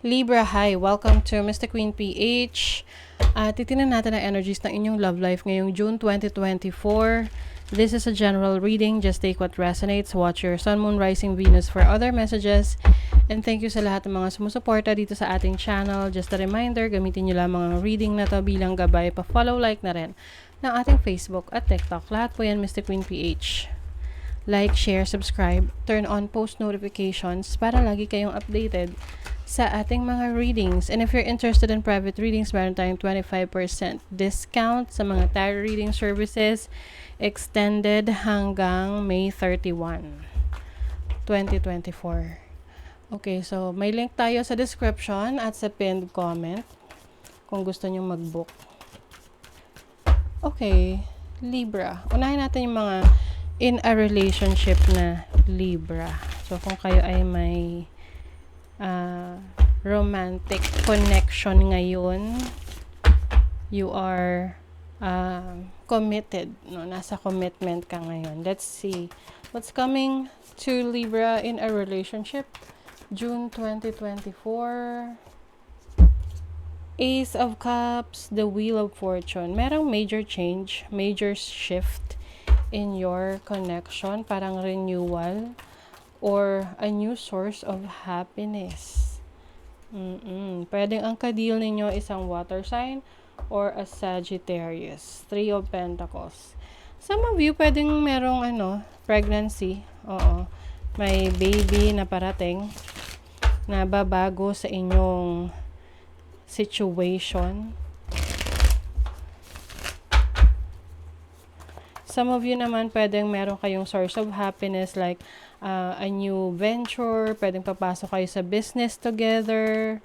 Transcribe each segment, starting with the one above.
Libra, hi! Welcome to Mr. Queen PH. Titingnan natin ang energies ng inyong love life ngayong June 2024. This is a general reading. Just take what resonates. Watch your Sun, Moon, Rising, Venus for other messages. And thank you sa lahat ng mga sumusuporta dito sa ating channel. Just a reminder, gamitin nyo lamang ang reading na to bilang gabay. Pa-follow, like na rin ng ating Facebook at TikTok. Lahat po yan Mr. Queen PH. Like, share, subscribe, turn on post notifications para lagi kayong updated sa ating mga readings. And if you're interested in private readings, meron tayong 25% discount sa mga tarot reading services extended hanggang May 31, 2024. Okay, so may link tayo sa description at sa pinned comment kung gusto nyo mag-book. Okay, Libra. Unahin natin yung mga in a relationship na Libra. So, kung kayo ay may romantic connection ngayon, you are committed, no? Nasa commitment ka ngayon. Let's see what's coming to Libra in a relationship June 2024. Ace of Cups, the Wheel of Fortune. Merong major change, major shift in your connection, parang renewal or a new source of happiness. Pwedeng ang ka-deal ninyo isang water sign or a Sagittarius. Three of Pentacles. Some of you pwedeng merong pregnancy. Oo. May baby na parating na babago sa inyong situation. Some of you naman, pwedeng meron kayong source of happiness like a new venture, pwedeng papasok kayo sa business together.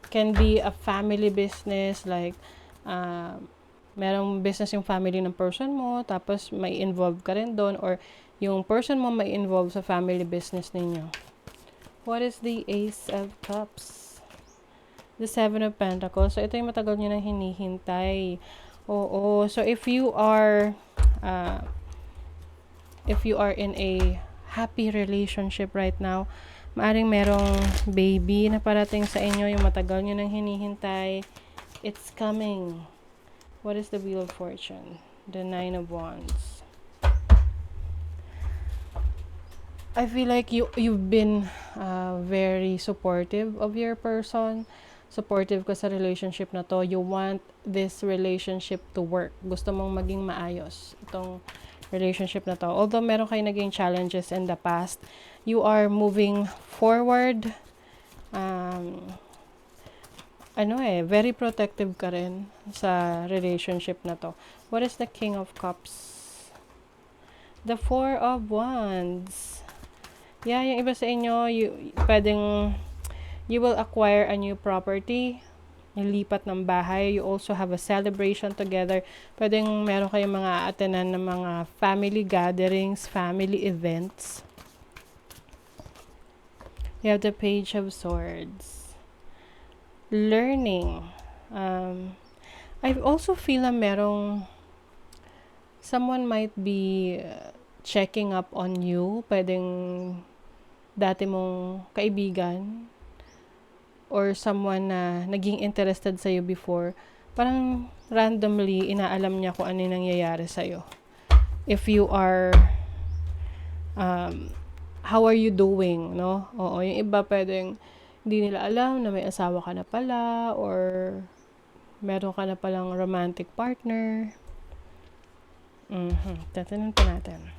Can be a family business like merong business yung family ng person mo, tapos may involve ka rin doon, or yung person mo may involve sa family business ninyo. What is the Ace of Cups? The Seven of Pentacles. So, ito yung matagal nyo nang hinihintay. Oo. So, if you are in a happy relationship right now, maaring merong baby na parating sa inyo, yung matagal nyo nang hinihintay. It's coming. What is the Wheel of Fortune? The Nine of Wands. I feel like you've been very supportive of your person. Supportive ka sa relationship na to. You want this relationship to work. Gusto mong maging maayos itong relationship na to. Although meron kayo naging challenges in the past, you are moving forward. Very protective ka rin sa relationship na to. What is the King of Cups? The Four of Wands. Yeah, yung iba sa inyo, you will acquire a new property, nilipat ng bahay. You also have a celebration together. Pwedeng meron kayong mga attenan ng mga family gatherings, family events. You have the Page of Swords. Learning. I also feel na merong someone might be checking up on you. Pwedeng dati mong kaibigan or someone na naging interested sa'yo before, parang randomly inaalam niya kung ano yung nangyayari sa'yo. If you are, how are you doing, no? Oo, yung iba pwedeng hindi nila alam na may asawa ka na pala or meron ka na palang romantic partner. Tatanong pa natin.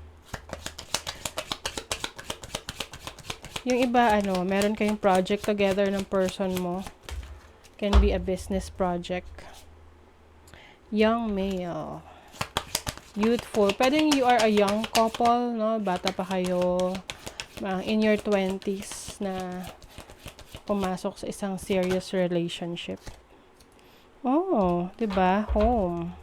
Yung iba, meron kayong project together ng person mo. Can be a business project. Young male. Youthful. Pwedeng you are a young couple, no? Bata pa kayo. In your 20s na pumasok sa isang serious relationship. Oh, 'di ba? Home.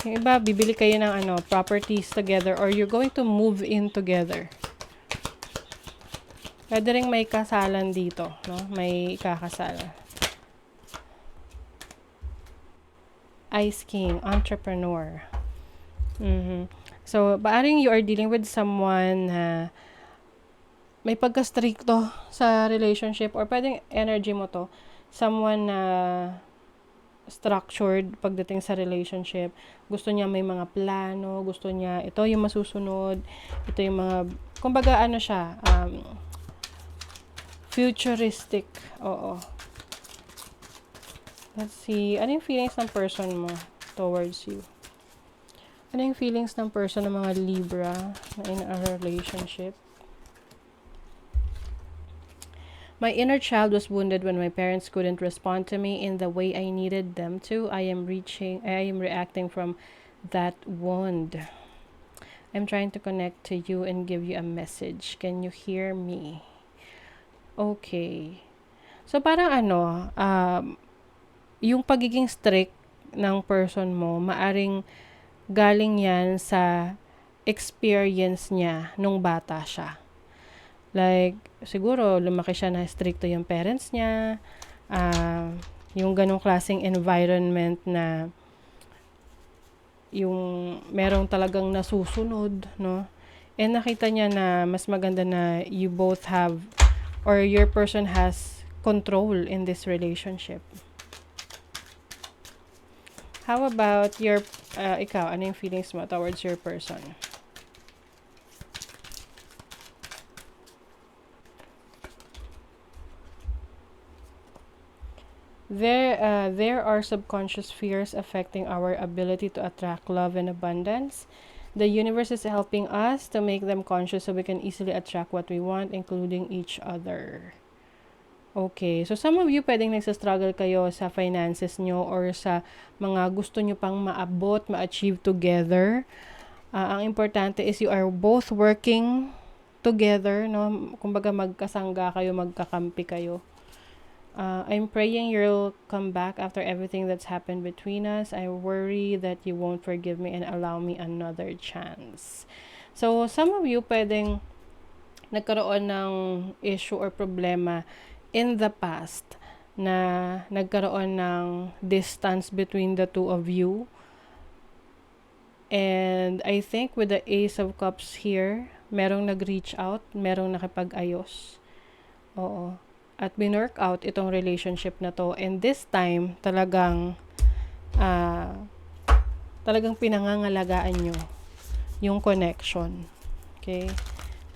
Yung iba, bibili kayo ng properties together or you're going to move in together. Pwede rin may kasalan dito, no? May kakasalan. Ice King, entrepreneur. So, paaring you are dealing with someone na may pagka-stricto sa relationship or pwedeng energy mo to. Someone na structured pagdating sa relationship. Gusto niya may mga plano, gusto niya ito yung masusunod, ito yung mga, kumbaga ano siya, futuristic. Oo. Let's see, ano yung feelings ng person mo towards you? Ano yung feelings ng person ng mga Libra na in a relationship? My inner child was wounded when my parents couldn't respond to me in the way I needed them to. I am reacting from that wound. I'm trying to connect to you and give you a message. Can you hear me? Okay. So parang ano, yung pagiging strict ng person mo, maaring galing yan sa experience niya nung bata siya. Like, siguro, lumaki siya na stricto yung parents niya, yung ganong klaseng environment na yung merong talagang nasusunod, no? And nakita niya na mas maganda na you both have, or your person has control in this relationship. How about your, ikaw, ano yung feelings mo towards your person? There are subconscious fears affecting our ability to attract love and abundance. The universe is helping us to make them conscious so we can easily attract what we want, including each other. Okay, so some of you pwedeng nagsastruggle kayo sa finances nyo or sa mga gusto nyo pang maabot, ma-achieve together. Ang importante is you are both working together, no? Kumbaga magkasangga kayo, magkakampi kayo. I'm praying you'll come back after everything that's happened between us. I worry that you won't forgive me and allow me another chance. So, some of you pwedeng nagkaroon ng issue or problema in the past na nagkaroon ng distance between the two of you. And I think with the Ace of Cups here, merong nag-reach out, merong nakipag-ayos. Oo. At binwork out itong relationship na to. And this time, talagang pinangangalagaan nyo yung connection. Okay?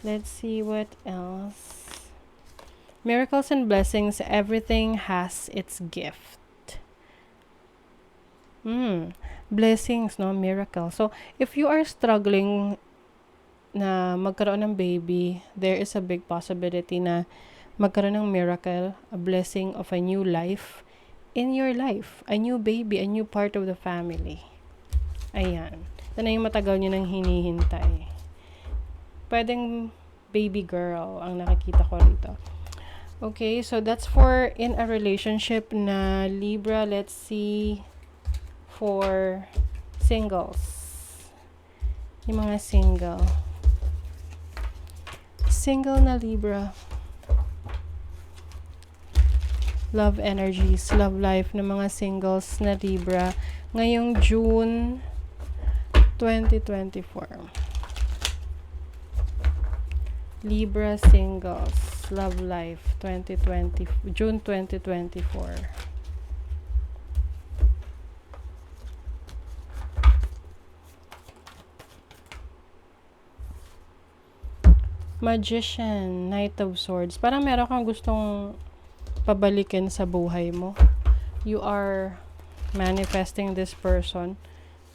Let's see what else. Miracles and blessings, everything has its gift. Blessings, no? Miracle. So, if you are struggling na magkaroon ng baby, there is a big possibility na magkaroon ng miracle, a blessing of a new life in your life. A new baby, a new part of the family. Ayan. Ito na yung matagal nyo nang hinihintay. Pwedeng baby girl ang nakikita ko rito. Okay, so that's for in a relationship na Libra. Let's see for singles. Yung mga single. Single na Libra. Love energies, love life ng mga singles na Libra ngayong June 2024. Libra singles, love life 2020, June 2024. Magician, Knight of Swords. Parang meron kang gustong pabalikin sa buhay mo. You are manifesting this person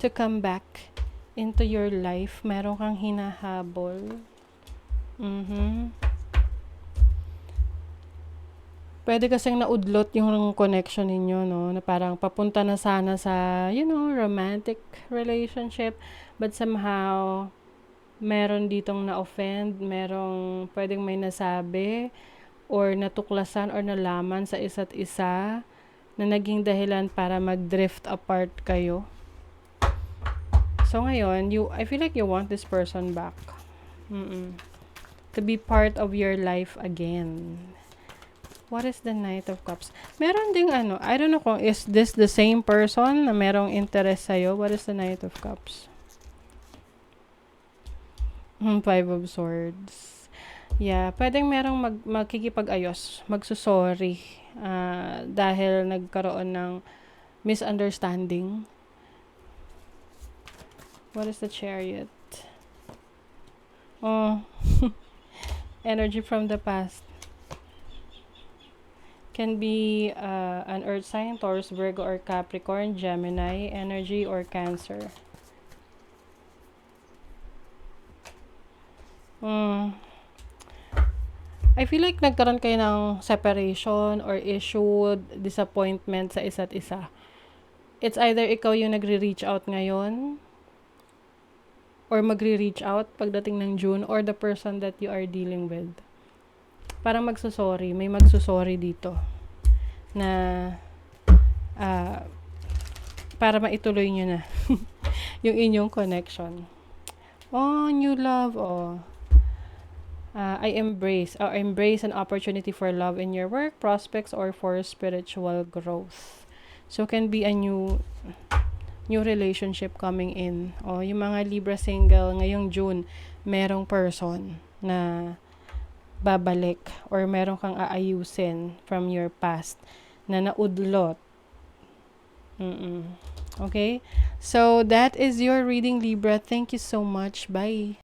to come back into your life. Meron kang hinahabol. Pwede kasing naudlot yung connection ninyo, no? Na parang papunta na sana sa, romantic relationship. But somehow, meron ditong na-offend, merong pwedeng may nasabi, or natuklasan or nalaman sa isa't isa na naging dahilan para mag-drift apart kayo. So ngayon, I feel like you want this person back. To be part of your life again. What is the Knight of Cups? Meron ding I don't know kung is this the same person na merong interest sa'yo. What is the Knight of Cups? Five of Swords. Yeah, pwedeng merong magkikipag-ayos, magsusorry, dahil nagkaroon ng misunderstanding. What is the Chariot? Oh, energy from the past. Can be an earth sign, Taurus, Virgo, or Capricorn, Gemini energy, or Cancer. I feel like nagkaroon kayo ng separation or issue, disappointment sa isa't isa. It's either ikaw yung nagre-reach out ngayon or magre-reach out pagdating ng June, or the person that you are dealing with. Parang magsusorry. May magsusorry dito na para maituloy nyo na yung inyong connection. Oh, new love. Oh. I embrace an opportunity for love in your work, prospects, or for spiritual growth. So, can be a new relationship coming in. O, yung mga Libra single, ngayong June, merong person na babalik or merong kang aayusin from your past na naudlot. Okay? So, that is your reading, Libra. Thank you so much. Bye!